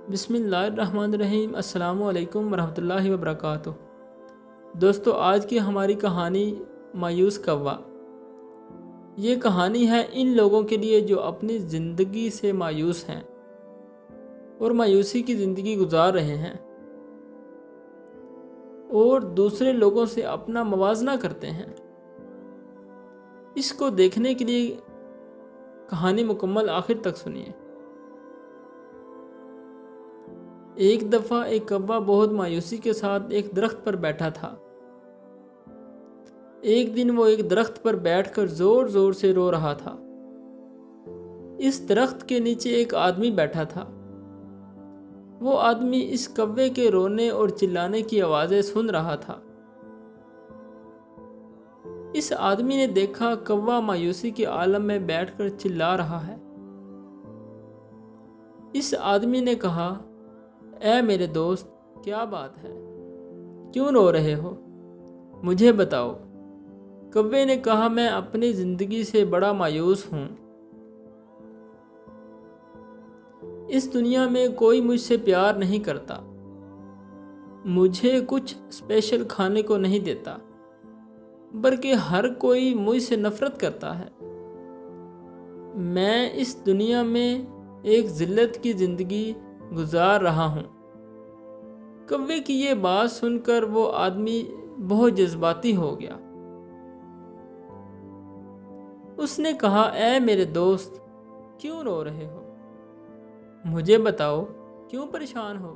बिस्मिल्लाहिर्रहमानिर्रहीम। अस्सलामु अलैकुम वरहमतुल्लाहि वबरकातुह। दोस्तों, आज की हमारी कहानी मायूस कौवा। ये कहानी है इन लोगों के लिए जो अपनी ज़िंदगी से मायूस हैं और मायूसी की ज़िंदगी गुजार रहे हैं और दूसरे लोगों से अपना मवाजना करते हैं। इसको देखने के लिए कहानी मुकम्मल आखिर तक सुनिए। एक दफ़ा एक कौवा बहुत मायूसी के साथ एक दरख्त पर बैठा था। एक दिन वो एक दरख्त पर बैठकर ज़ोर ज़ोर से रो रहा था। इस दरख्त के नीचे एक आदमी बैठा था। वो आदमी इस कौवे के रोने और चिल्लाने की आवाज़ें सुन रहा था। इस आदमी ने देखा कौवा मायूसी के आलम में बैठकर चिल्ला रहा है। इस आदमी ने कहा, ऐ मेरे दोस्त, क्या बात है, क्यों रो रहे हो, मुझे बताओ। कौवे ने कहा, मैं अपनी ज़िंदगी से बड़ा मायूस हूँ। इस दुनिया में कोई मुझसे प्यार नहीं करता, मुझे कुछ स्पेशल खाने को नहीं देता, बल्कि हर कोई मुझसे नफ़रत करता है। मैं इस दुनिया में एक ज़िल्लत की ज़िंदगी गुजार रहा हूँ। कौवे की ये बात सुनकर वो आदमी बहुत जज्बाती हो गया। उसने कहा, ऐ मेरे दोस्त, क्यों रो रहे हो, मुझे बताओ, क्यों परेशान हो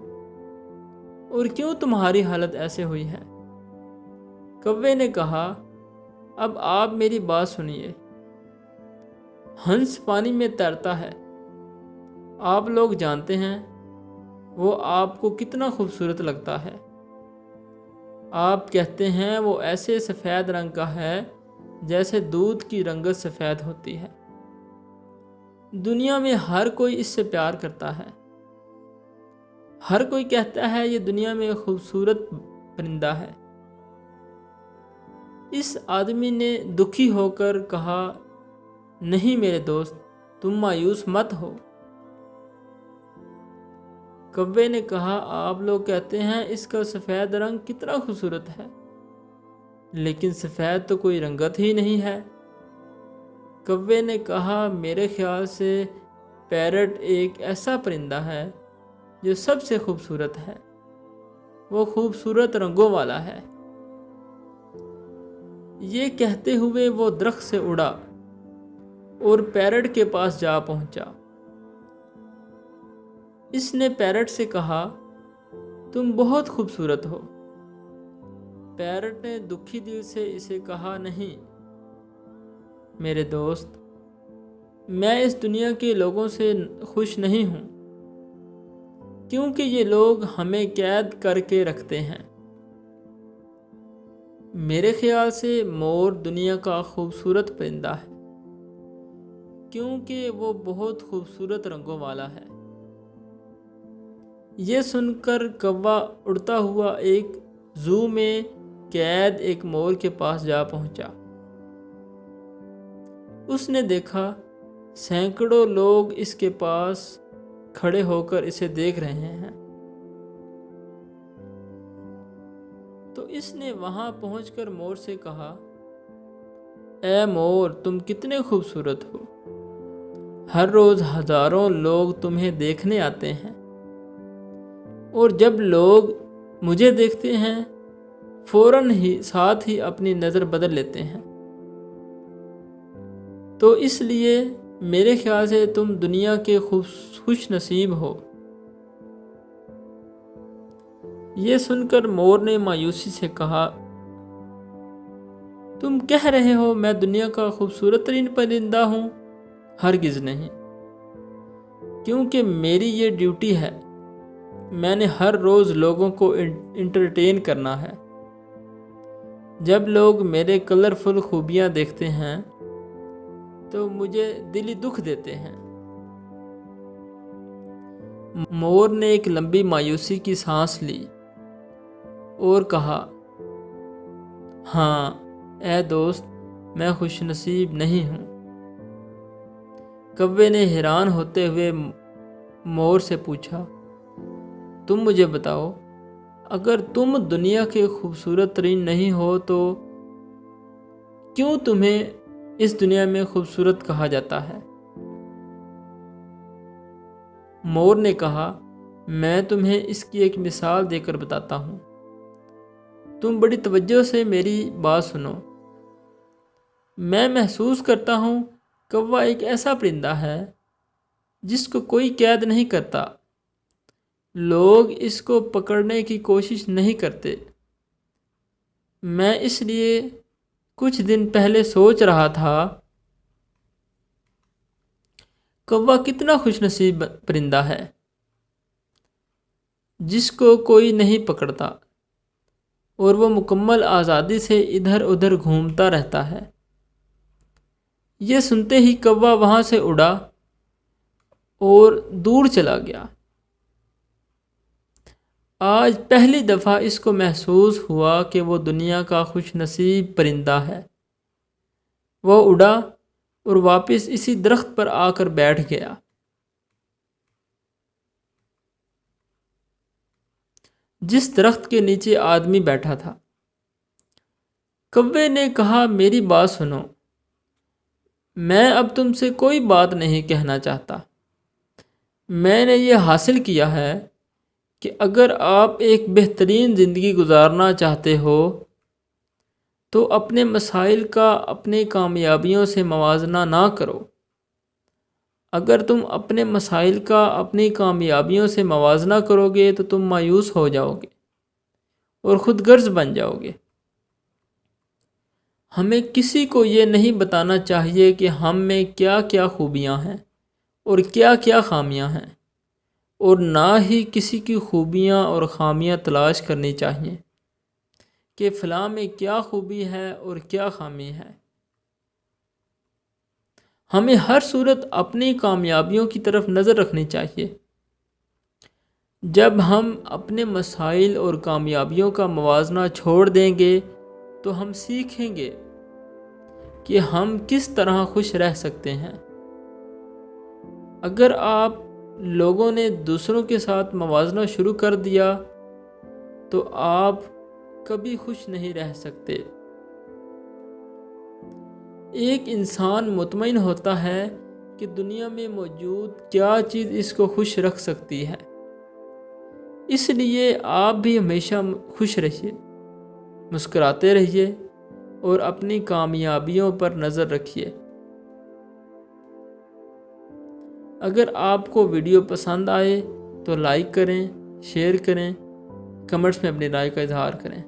और क्यों तुम्हारी हालत ऐसे हुई है। कौवे ने कहा, अब आप मेरी बात सुनिए। हंस पानी में तैरता है, आप लोग जानते हैं वो आपको कितना खूबसूरत लगता है। आप कहते हैं वो ऐसे सफ़ेद रंग का है जैसे दूध की रंगत सफ़ेद होती है। दुनिया में हर कोई इससे प्यार करता है। हर कोई कहता है ये दुनिया में खूबसूरत परिंदा है। इस आदमी ने दुखी होकर कहा, नहीं मेरे दोस्त, तुम मायूस मत हो। कौवे ने कहा, आप लोग कहते हैं इसका सफ़ेद रंग कितना खूबसूरत है, लेकिन सफ़ेद तो कोई रंगत ही नहीं है। कौवे ने कहा, मेरे ख्याल से पैरट एक ऐसा परिंदा है जो सबसे खूबसूरत है, वो खूबसूरत रंगों वाला है। ये कहते हुए वो दरख्त से उड़ा और पैरट के पास जा पहुंचा। इसने पैरट से कहा, तुम बहुत खूबसूरत हो। पैरट ने दुखी दिल से इसे कहा, नहीं मेरे दोस्त, मैं इस दुनिया के लोगों से खुश नहीं हूँ, क्योंकि ये लोग हमें कैद करके रखते हैं। मेरे ख्याल से मोर दुनिया का खूबसूरत परिंदा है, क्योंकि वो बहुत खूबसूरत रंगों वाला है। ये सुनकर कौवा उड़ता हुआ एक ज़ू में कैद एक मोर के पास जा पहुंचा। उसने देखा सैकड़ों लोग इसके पास खड़े होकर इसे देख रहे हैं। तो इसने वहां पहुंचकर मोर से कहा, ऐ मोर, तुम कितने खूबसूरत हो। हर रोज़ हज़ारों लोग तुम्हें देखने आते हैं और जब लोग मुझे देखते हैं फौरन ही साथ ही अपनी नज़र बदल लेते हैं। तो इसलिए मेरे ख्याल से तुम दुनिया के खुश नसीब हो। ये सुनकर मोर ने मायूसी से कहा, तुम कह रहे हो मैं दुनिया का खूबसूरत तरीन परिंदा हूँ? हरगिज़ नहीं, क्योंकि मेरी ये ड्यूटी है। मैंने हर रोज़ लोगों को इंटरटेन करना है। जब लोग मेरे कलरफुल खूबियाँ देखते हैं तो मुझे दिली दुख देते हैं। मोर ने एक लंबी मायूसी की सांस ली और कहा, हाँ ऐ दोस्त, मैं खुशनसीब नहीं हूँ। कौवे ने हैरान होते हुए मोर से पूछा, تم مجھے بتاؤ، اگر تم دنیا کے خوبصورت ترین نہیں ہو تو کیوں تمہیں اس دنیا میں خوبصورت کہا جاتا ہے؟ مور نے کہا، میں تمہیں اس کی ایک مثال دے کر بتاتا ہوں، تم بڑی توجہ سے میری بات سنو۔ میں محسوس کرتا ہوں کوا ایک ایسا پرندہ ہے جس کو کوئی قید نہیں کرتا، لوگ اس کو پکڑنے کی کوشش نہیں کرتے۔ میں اس لیے کچھ دن پہلے سوچ رہا تھا، کوا کتنا خوش نصیب پرندہ ہے جس کو کوئی نہیں پکڑتا اور وہ مکمل آزادی سے ادھر ادھر گھومتا رہتا ہے۔ یہ سنتے ہی کوا وہاں سے اڑا اور دور چلا گیا۔ آج پہلی دفعہ اس کو محسوس ہوا کہ وہ دنیا کا خوش نصیب پرندہ ہے۔ وہ اڑا اور واپس اسی درخت پر آ کر بیٹھ گیا۔ جس درخت کے نیچے آدمی بیٹھا تھا۔ کوے نے کہا، میری بات سنو، میں اب تم سے کوئی بات نہیں کہنا چاہتا۔ میں نے یہ حاصل کیا ہے کہ اگر آپ ایک بہترین زندگی گزارنا چاہتے ہو تو اپنے مسائل کا اپنی کامیابیوں سے موازنہ نہ کرو۔ اگر تم اپنے مسائل کا اپنی کامیابیوں سے موازنہ کرو گے تو تم مایوس ہو جاؤ گے اور خود غرض بن جاؤ گے۔ ہمیں کسی کو یہ نہیں بتانا چاہیے کہ ہم میں کیا کیا خوبیاں ہیں اور کیا کیا خامیاں ہیں، اور نہ ہی کسی کی خوبیاں اور خامیاں تلاش کرنی چاہیے کہ فلاں میں کیا خوبی ہے اور کیا خامی ہے۔ ہمیں ہر صورت اپنی کامیابیوں کی طرف نظر رکھنی چاہیے۔ جب ہم اپنے مسائل اور کامیابیوں کا موازنہ چھوڑ دیں گے تو ہم سیکھیں گے کہ ہم کس طرح خوش رہ سکتے ہیں۔ اگر آپ لوگوں نے دوسروں کے ساتھ موازنہ شروع کر دیا تو آپ کبھی خوش نہیں رہ سکتے۔ ایک انسان مطمئن ہوتا ہے کہ دنیا میں موجود کیا چیز اس کو خوش رکھ سکتی ہے۔ اس لیے آپ بھی ہمیشہ خوش رہیے، مسکراتے رہیے اور اپنی کامیابیوں پر نظر رکھیے۔ اگر آپ کو ویڈیو پسند آئے تو لائک کریں، شیئر کریں، کمنٹس میں اپنی رائے کا اظہار کریں۔